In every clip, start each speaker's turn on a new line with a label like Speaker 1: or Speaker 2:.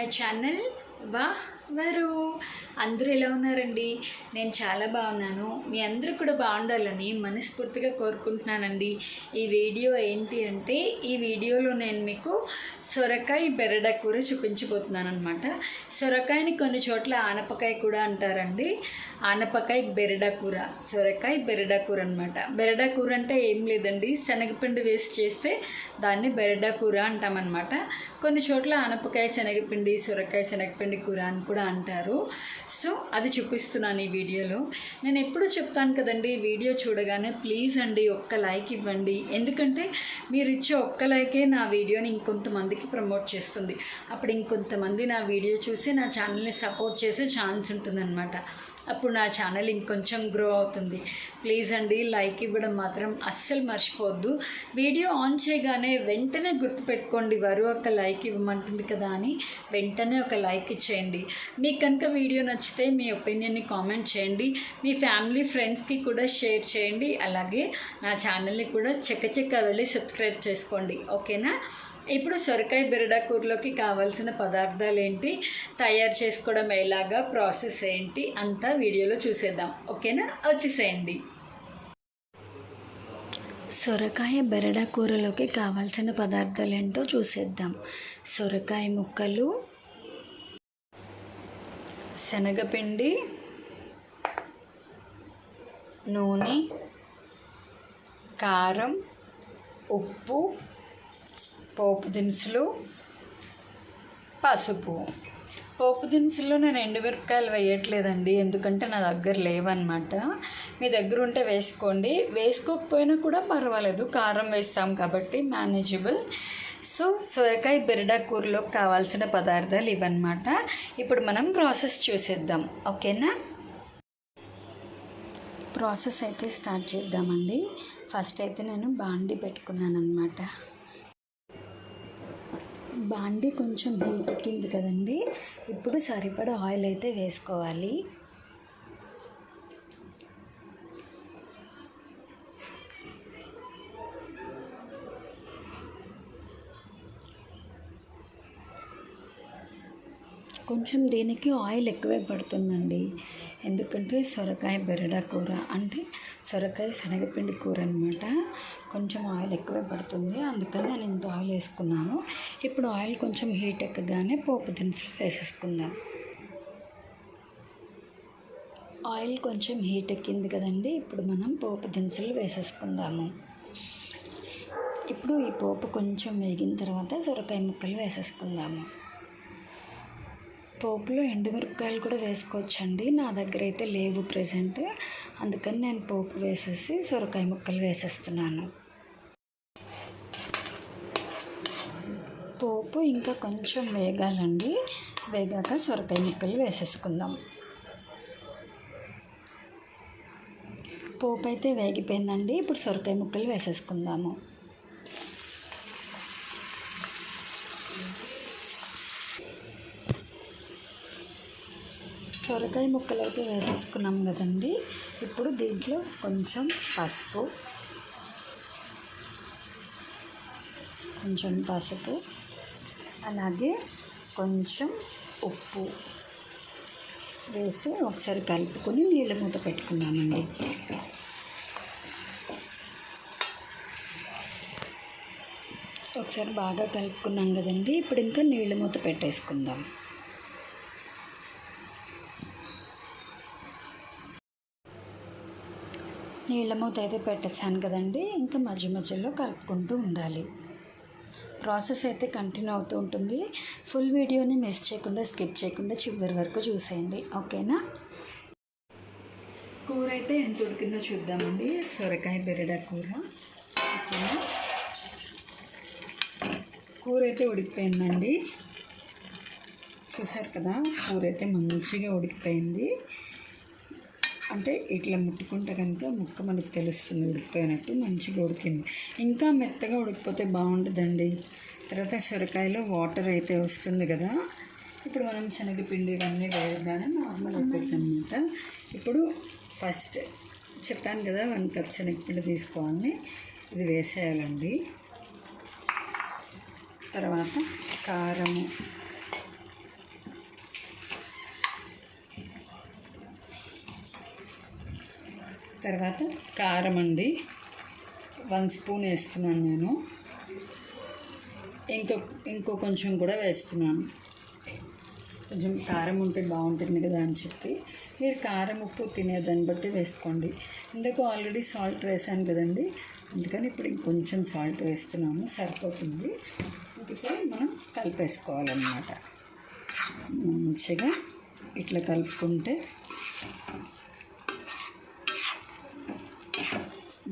Speaker 1: My channel వారు అందరూ ఎలా ఉన్నారండి? నేను చాలా బాగున్నాను. మీ అందరూ కూడా బాగుండాలని మనస్ఫూర్తిగా కోరుకుంటున్నానండి. ఈ వీడియో ఏంటి అంటే, ఈ వీడియోలో నేను మీకు సొరకాయ బెరడ కూర చూపించబోతున్నాను అనమాట. సొరకాయని కొన్ని చోట్ల ఆనపకాయ కూడా అంటారండి. ఆనపకాయ బెరడ కూర, సొరకాయ బెరడ కూర అనమాట. బెరడ కూర అంటే ఏం లేదండి, శనగపిండి వేసి చేస్తే దాన్ని బెరడ కూర అంటామన్నమాట. కొన్ని చోట్ల ఆనపకాయ శనగపిండి, సొరకాయ శనగపిండి కూర అని కూడా అంటారు. సో అది చూపిస్తున్నాను ఈ వీడియోలో. నేను ఎప్పుడు చెప్తాను కదండి, వీడియో చూడగానే ప్లీజ్ అండి ఒక్క లైక్ ఇవ్వండి. ఎందుకంటే మీరు ఇచ్చే ఒక్క లైకే నా వీడియోని ఇంకొంతమందికి ప్రమోట్ చేస్తుంది. అప్పుడు ఇంకొంతమంది నా వీడియో చూసి నా ఛానల్ని సపోర్ట్ చేసే ఛాన్స్ ఉంటుందన్నమాట. అప్పుడు నా ఛానల్ ఇంకొంచెం గ్రో అవుతుంది. ప్లీజ్ అండి లైక్ ఇవ్వడం మాత్రం అస్సలు మర్చిపోవద్దు. వీడియో ఆన్ చేయగానే వెంటనే గుర్తుపెట్టుకోండి, వారు ఒక లైక్ ఇవ్వమంటుంది కదా అని వెంటనే ఒక లైక్ ఇచ్చేయండి. మీకు కనుక వీడియో నచ్చితే మీ ఒపీనియన్ని కామెంట్ చేయండి. మీ ఫ్యామిలీ ఫ్రెండ్స్కి కూడా షేర్ చేయండి. అలాగే నా ఛానల్ని కూడా చక్కచక్క వెళ్ళి సబ్స్క్రైబ్ చేసుకోండి. ఓకేనా? ఇప్పుడు సొరకాయ బెరడ కూరలోకి కావాల్సిన పదార్థాలు ఏంటి, తయారు చేసుకోవడం ఎలాగా, ప్రాసెస్ ఏంటి అంతా వీడియోలో చూసేద్దాం. ఓకేనా? వచ్చేసేయండి. సొరకాయ బెరడ కూరలోకి కావాల్సిన పదార్థాలు ఏంటో చూసేద్దాం. సొరకాయ ముక్కలు, శనగపిండి, నూనె, కారం, ఉప్పు, పోపు దినుసులు, పసుపు. పోపు దినుసుల్లో నేను ఎండుమిరపకాయలు వేయట్లేదండి, ఎందుకంటే నా దగ్గర లేవన్నమాట. మీ దగ్గర ఉంటే వేసుకోండి, వేసుకోకపోయినా కూడా పర్వాలేదు, కారం వేస్తాం కాబట్టి మేనేజబుల్. సో సొరకాయ బెరడ కూరలోకి కావాల్సిన పదార్థాలు ఇవన్నమాట. ఇప్పుడు మనం ప్రాసెస్ చూసేద్దాం. ఓకేనా? ప్రాసెస్ అయితే స్టార్ట్ చేద్దామండి. ఫస్ట్ అయితే నేను బాండి పెట్టుకున్నాను అనమాట. బాండి కొంచెం హీట్ ఎక్కింది కదండి, ఇప్పుడు సరిపడా ఆయిల్ అయితే వేసుకోవాలి. కొంచెం దీనికి ఆయిల్ ఎక్కువే పడుతుందండి, ఎందుకంటే సొరకాయ బెరడ కూర అంటే సొరకాయ శనగపిండి కూర అనమాట. కొంచెం ఆయిల్ ఎక్కువే పడుతుంది, అందుకని నేను ఇంత ఆయిల్ వేసుకున్నాను. ఇప్పుడు ఆయిల్ కొంచెం హీట్ ఎక్కగానే పోపు దినుసులు వేసేసుకుందాం. ఆయిల్ కొంచెం హీట్ ఎక్కింది కదండి, ఇప్పుడు మనం పోపు దినుసులు వేసేసుకుందాము. ఇప్పుడు ఈ పోపు కొంచెం వేగిన తర్వాత సొరకాయ ముక్కలు వేసేసుకుందాము. పోపులో ఎండుమిరపకాయలు కూడా వేసుకోవచ్చండి, నా దగ్గర అయితే లేవు ప్రజెంట్, అందుకని నేను పోపు వేసేసి సొరకాయ ముక్కలు వేసేస్తున్నాను. పోపు ఇంకా కొంచెం వేగాలండి, వేగాక సొరకాయ ముక్కలు వేసేసుకుందాం. పోపు అయితే వేగిపోయిందండి, ఇప్పుడు సొరకాయ ముక్కలు వేసేసుకుందాము. సొరకాయ ముక్కలు అయితే వేసేసుకున్నాం కదండి, ఇప్పుడు దీంట్లో కొంచెం పసుపు, అలాగే కొంచెం ఉప్పు వేసి ఒకసారి కలుపుకొని నీళ్ళ మూత పెట్టుకున్నామండి. ఒకసారి బాగా కలుపుకున్నాం కదండి, ఇప్పుడు ఇంకా నీళ్ళ మూత పెట్టేసుకుందాం. నీళ్ళ మూత అయితే పెట్టేసాను కదండి, ఇంకా మధ్య మధ్యలో కలుపుకుంటూ ఉండాలి. ప్రాసెస్ అయితే కంటిన్యూ అవుతూ ఉంటుంది. ఫుల్ వీడియోని మిస్ చేయకుండా, స్కిప్ చేయకుండా చివరి వరకు చూసేయండి. ఓకేనా? కూర అయితే ఎంత ఉడికిందో చూద్దామండి. సొరకాయ బెరడ కూర. ఓకేనా? కూర అయితే ఉడికిపోయిందండి, చూసారు కదా, కూర అయితే మంచిగా ఉడికిపోయింది. అంటే ఇట్లా ముట్టుకుంటే కనుక ముక్క మనకు తెలుస్తుంది ఉడికిపోయినట్టు, మంచిగా ఉడికింది. ఇంకా మెత్తగా ఉడికిపోతే బాగుంటుందండి. తర్వాత సొరకాయలో వాటర్ అయితే వస్తుంది కదా, ఇప్పుడు మనం శనగపిండి ఇవన్నీ వేయగానే నార్మల్ అయిపోతుంది అనమాట. ఇప్పుడు ఫస్ట్ చెప్పాను కదా 1 కప్ శనగపిండి తీసుకోవాలని, ఇది వేసేయాలండి. తర్వాత కారము, తర్వాత కారం అండి 1 స్పూన్ వేస్తున్నాను నేను. ఇంకో కొంచెం కూడా వేస్తున్నాను. కొంచెం కారం ఉంటే బాగుంటుంది కదా అని చెప్పి మీరు కారం ఉప్పు తినేదాన్ని బట్టి వేసుకోండి. ఇందుకు ఆల్రెడీ సాల్ట్ వేసాను కదండి, అందుకని ఇప్పుడు ఇంకొంచెం సాల్ట్ వేస్తున్నాము, సరిపోతుంది. ఇప్పుడు మనం కలిపేసుకోవాలన్నమాట. మంచిగా ఇట్లా కలుపుకుంటే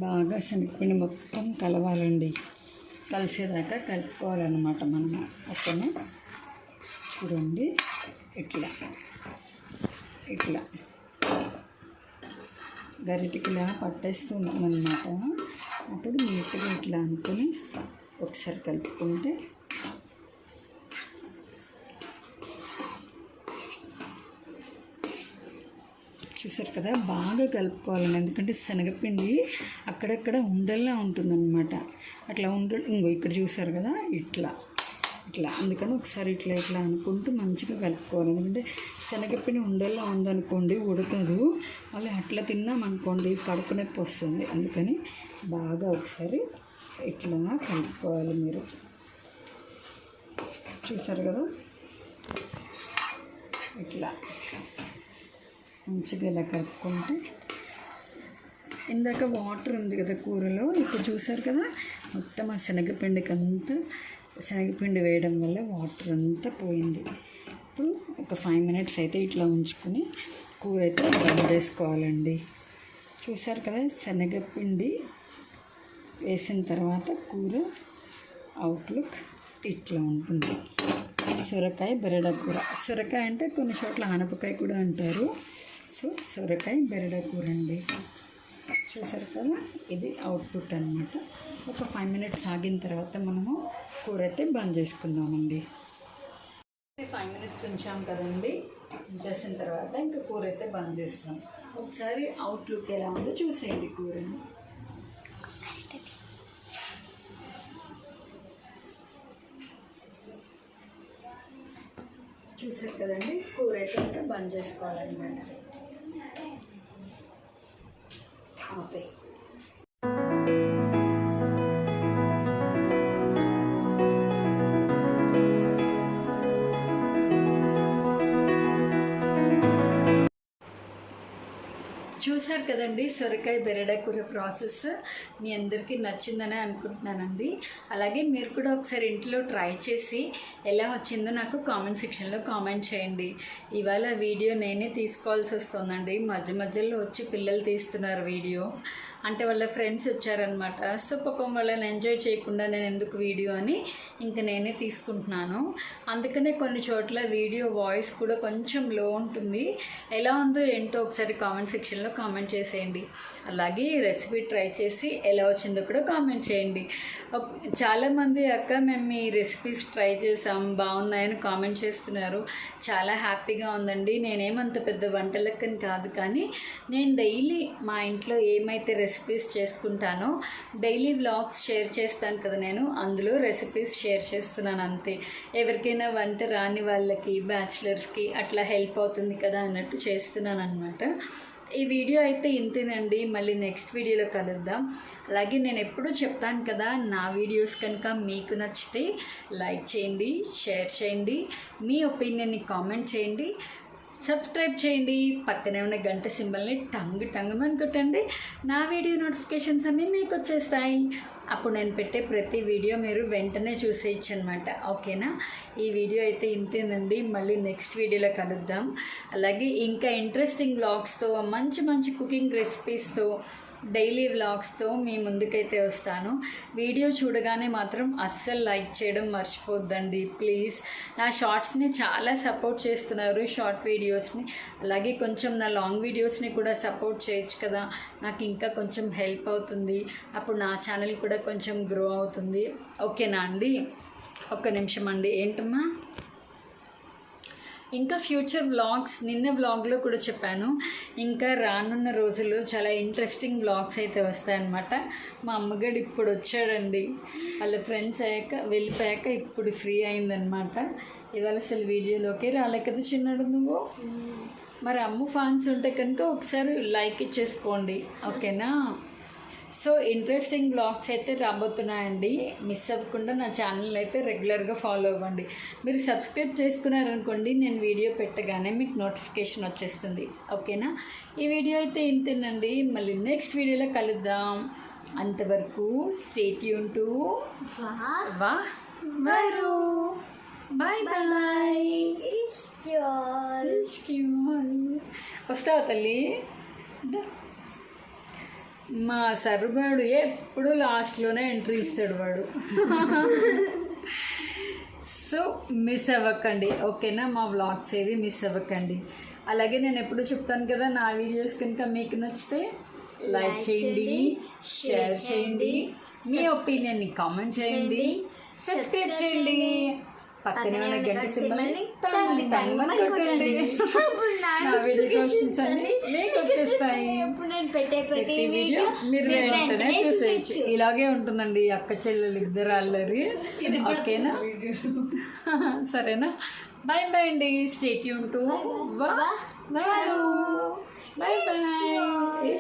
Speaker 1: బాగా శనగపిండి మొత్తం కలవాలండి. కలిసేదాకా కలుపుకోవాలన్నమాట మనం. ఓకేనా, చూడండి ఇట్లా గరిటికిలా పట్టేస్తుందన్నమాట. అప్పుడు నీట్గా ఇట్లా అనుకొని ఒకసారి కలుపుకుంటే చూసారు కదా, బాగా కలుపుకోవాలండి. ఎందుకంటే శనగపిండి అక్కడక్కడ ఉండల్లా ఉంటుందన్నమాట. అట్లా ఇంకో ఇక్కడ చూసారు కదా, ఇట్లా అందుకని ఒకసారి ఇట్లా అనుకుంటూ మంచిగా కలుపుకోవాలి. ఎందుకంటే శనగపిండి ఉండల్లా ఉందనుకోండి ఉడకదు, మళ్ళీ అట్లా తిన్నామనుకోండి కడుపు నొప్పి వస్తుంది. అందుకని బాగా ఒకసారి ఇట్లా కలుపుకోవాలి. మీరు చూసారు కదా, ఇట్లా మంచిగా ఇలా కలుపుకుంటే ఇందాక వాటర్ ఉంది కదా కూరలో, ఇప్పుడు చూసారు కదా మొత్తం ఆ శనగపిండి వేయడం వల్ల వాటర్ అంతా పోయింది. ఇప్పుడు ఒక 5 మినిట్స్ అయితే ఇట్లా ఉంచుకొని కూర అయితే బంద్ చేసుకోవాలండి. చూసారు కదా, శనగపిండి వేసిన తర్వాత కూర అవుట్లుక్ ఇట్లా ఉంటుంది. సొరకాయ బెరడ కూర. సొరకాయ అంటే కొన్ని చోట్ల ఆనపకాయ కూడా అంటారు. సో సొరకాయ బెరడ కూర అండి. చూసారు కదా, ఇది అవుట్పుట్ అనమాట. ఒక 5 మినిట్స్ ఆగిన తర్వాత మనము కూర అయితే బంద్ చేసుకుందామండి. 5 మినిట్స్ ఉంచాం కదండి, ఉంచేసిన తర్వాత ఇంకా కూర అయితే బంద్ చేస్తాం. ఒకసారి అవుట్లుక్ ఎలా ఉందో చూసేయండి కూరని. చూసారు కదండి, కూర అయితే ఇంకా బంద్ చేసుకోవాలన్నమాట. ఓకే, చూసారు కదండి సొరకాయ బెరడ కూర ప్రాసెస్. మీ అందరికీ నచ్చిందనే అనుకుంటున్నానండి. అలాగే మీరు కూడా ఒకసారి ఇంట్లో ట్రై చేసి ఎలా వచ్చిందో నాకు కామెంట్ సెక్షన్లో కామెంట్ చేయండి. ఇవాళ వీడియో నేనే తీసుకోవాల్సి వస్తుందండి. మధ్యలో వచ్చి పిల్లలు తీస్తున్నారు వీడియో, అంటే వాళ్ళ ఫ్రెండ్స్ వచ్చారనమాట. సో పాపం వాళ్ళని ఎంజాయ్ చేయకుండా నేను ఎందుకు వీడియో అని ఇంకా నేనే తీసుకుంటున్నాను. అందుకనే కొన్ని చోట్ల వీడియో వాయిస్ కూడా కొంచెం లో ఉంటుంది. ఎలా ఉందో ఏంటో ఒకసారి కామెంట్ సెక్షన్లో కామెంట్ చేసేయండి. అలాగే రెసిపీ ట్రై చేసి ఎలా వచ్చిందో కూడా కామెంట్ చేయండి. చాలామంది అక్క మేము మీ రెసిపీస్ ట్రై చేసాం బాగున్నాయని కామెంట్ చేస్తున్నారు. చాలా హ్యాపీగా ఉందండి. నేనేమంత పెద్ద వంటలక్కని కాదు, కానీ నేను డైలీ మా ఇంట్లో ఏమైతే రెసిపీస్ చేసుకుంటానో డైలీ వ్లాగ్స్ షేర్ చేస్తాను కదా, నేను అందులో రెసిపీస్ షేర్ చేస్తున్నాను అంతే. ఎవరికైనా వంట రాని వాళ్ళకి, బ్యాచిలర్స్కి అట్లా హెల్ప్ అవుతుంది కదా అన్నట్టు చేస్తున్నాను అనమాట. ఈ వీడియో అయితే ఇంతేనండి. మళ్ళీ నెక్స్ట్ వీడియోలో కలుద్దాం. అలాగే నేను ఎప్పుడూ చెప్తాను కదా, నా వీడియోస్ కనుక మీకు నచ్చితే లైక్ చేయండి, షేర్ చేయండి, మీ ఒపీనియన్ని కామెంట్ చేయండి, సబ్స్క్రైబ్ చేయండి. పక్కనే ఉన్న గంట సింబల్ని టంగుమని కొట్టండి. నా వీడియో నోటిఫికేషన్స్ అన్నీ మీకు వచ్చేస్తాయి. అప్పుడు నేను పెట్టే ప్రతి వీడియో మీరు వెంటనే చూసేయచ్చు అనమాట. ఓకేనా, ఈ వీడియో అయితే ఇంతేనండి. మళ్ళీ నెక్స్ట్ వీడియోలో కలుద్దాం. అలాగే ఇంకా ఇంట్రెస్టింగ్ వ్లాగ్స్తో, మంచి కుకింగ్ రెసిపీస్తో, డైలీ వ్లాగ్స్తో మీ ముందుకైతే వస్తాను. వీడియో చూడగానే మాత్రం అస్సలు లైక్ చేయడం మర్చిపోద్దండి ప్లీజ్. నా షార్ట్స్ని చాలా సపోర్ట్ చేస్తున్నారు, షార్ట్ వీడియోస్ని. అలాగే కొంచెం నా లాంగ్ వీడియోస్ని కూడా సపోర్ట్ చేయొచ్చు కదా, నాకు ఇంకా కొంచెం హెల్ప్ అవుతుంది. అప్పుడు నా ఛానల్ కూడా కొంచెం గ్రో అవుతుంది. ఓకేనా అండి? ఒక్క నిమిషం అండి. ఏంటమ్మా? ఇంకా ఫ్యూచర్ వ్లాగ్స్, నిన్న వ్లాగ్లో కూడా చెప్పాను, ఇంకా రానున్న రోజుల్లో చాలా ఇంట్రెస్టింగ్ వ్లాగ్స్ అయితే వస్తాయన్నమాట. మా అమ్మగారు ఇప్పుడు వచ్చాడండి, వాళ్ళ ఫ్రెండ్స్ వెళ్ళిపోయాక ఇప్పుడు ఫ్రీ అయిందనమాట. ఇవాళ అసలు వీడియోలోకి రాలే కదా చిన్నాడు నువ్వు. మరి అమ్ము ఫ్యాన్స్ ఉంటే కనుక ఒకసారి లైక్ ఇచ్చేసుకోండి, ఓకేనా. సో ఇంట్రెస్టింగ్ బ్లాగ్స్ అయితే రాబోతున్నాయండి. మిస్ అవ్వకుండా నా ఛానల్ అయితే రెగ్యులర్గా ఫాలో అవ్వండి. మీరు సబ్స్క్రైబ్ చేసుకున్నారనుకోండి, నేను వీడియో పెట్టగానే మీకు నోటిఫికేషన్ వచ్చేస్తుంది, ఓకేనా. ఈ వీడియో అయితే ఇంతేనండి. మళ్ళీ నెక్స్ట్ వీడియోలో కలుద్దాం. అంతవరకు స్టే ట్యూన్ టు వారు. Bye bye. వస్తావా తల్లి? మా సర్వాడు ఎప్పుడు లాస్ట్లోనే ఎంట్రీ ఇస్తాడు వాడు. సో మిస్ అవ్వకండి, ఓకేనా. మా వ్లాగ్స్ ఏవి మిస్ అవ్వకండి. అలాగే నేను ఎప్పుడు చెప్తాను కదా, నా వీడియోస్ కనుక మీకు నచ్చితే లైక్ చేయండి, షేర్ చేయండి, మీ ఒపీనియన్ని కామెంట్ చేయండి, సబ్స్క్రైబ్ చేయండి, పక్కనే ఉన్న గంట సింబల్ని తన్మని కొట్టండి. నా వీడియో క్వశ్చన్స్ అన్ని మీకు వచ్చేస్తాయి. ప్రతి వీడియో మీరు వెంటనే చూసేయచ్చు. ఇలాగే ఉంటుందండి అక్క చెల్లెలు ఇద్దరు అల్లరి, ఓకేనా. సరేనా. బాయ్ బాయ్ అండి. స్టే ట్యూన్ టు వారు. Bye bye.